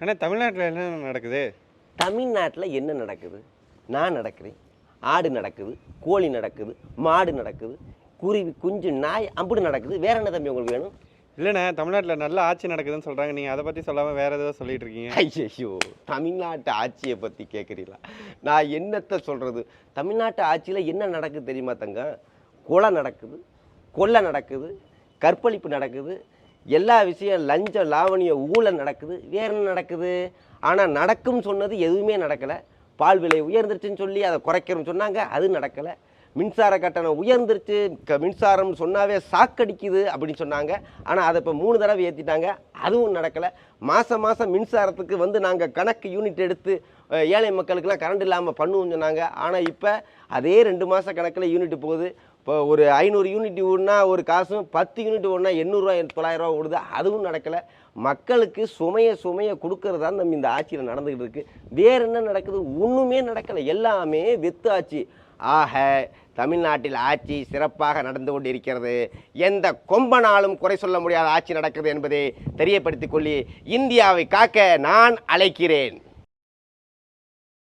ஆனால் தமிழ்நாட்டில் என்ன நடக்குது? தமிழ்நாட்டில் என்ன நடக்குது? நான் நடக்கிறேன், ஆடு நடக்குது, கோழி நடக்குது, மாடு நடக்குது, குருவி குஞ்சு நாய் அப்படி நடக்குது. வேற என்ன தம்பி உங்களுக்கு வேணும்? இல்லைண்ணே, தமிழ்நாட்டில் நல்ல ஆட்சி நடக்குதுன்னு சொல்கிறாங்க. நீங்கள் அதை பற்றி சொல்லாமல் வேறு ஏதோ சொல்லிட்டு இருக்கீங்க. ஐயோ, தமிழ்நாட்டு ஆட்சியை பற்றி கேட்குறீங்களா? நான் என்னத்தை சொல்கிறது? தமிழ்நாட்டு ஆட்சியில் என்ன நடக்குது தெரியுமா தங்க? கொலை நடக்குது, கொள்ளை நடக்குது, கற்பழிப்பு நடக்குது, எல்லா விஷயம் லஞ்சம் லாவணிய ஊழல் நடக்குது. வேற என்ன நடக்குது? ஆனால் நடக்கும் சொன்னது எதுவுமே நடக்கலை. பால் விலை உயர்ந்துருச்சுன்னு சொல்லி அதை குறைக்கிறோம்னு சொன்னாங்க, அது நடக்கலை. மின்சார கட்டணம் உயர்ந்துருச்சு, மின்சாரம் சொன்னாவே சாக்கடிக்குது அப்படின்னு சொன்னாங்க. ஆனால் அதை இப்போ 3 தடவை ஏற்றிட்டாங்க, அதுவும் நடக்கலை. மாதம் மின்சாரத்துக்கு வந்து நாங்கள் கணக்கு யூனிட் எடுத்து ஏழை மக்களுக்கெல்லாம் கரண்ட் இல்லாமல் பண்ணுவோம்னு சொன்னாங்க. ஆனால் இப்போ அதே 2 மாத கணக்கில் யூனிட் போகுது. இப்போ ஒரு 500 யூனிட் ஓடுனா ஒரு காசும், 10 யூனிட் ஓடுனா 800 900 ஓடுது, அதுவும் நடக்கலை. மக்களுக்கு சுமையை கொடுக்கறது தான் நம்ம இந்த ஆட்சியில் நடந்துக்கிட்டு இருக்குது. வேறு என்ன நடக்குது? ஒன்றுமே நடக்கலை, எல்லாமே வெத்து ஆட்சி. ஆக தமிழ்நாட்டில் ஆட்சி சிறப்பாக நடந்து கொண்டு இருக்கிறது. எந்த கொம்பனாலும் குறை சொல்ல முடியாத ஆட்சி நடக்குது என்பதை தெரியப்படுத்திக் கொள்ளி இந்தியாவை காக்க நான் அழைக்கிறேன்.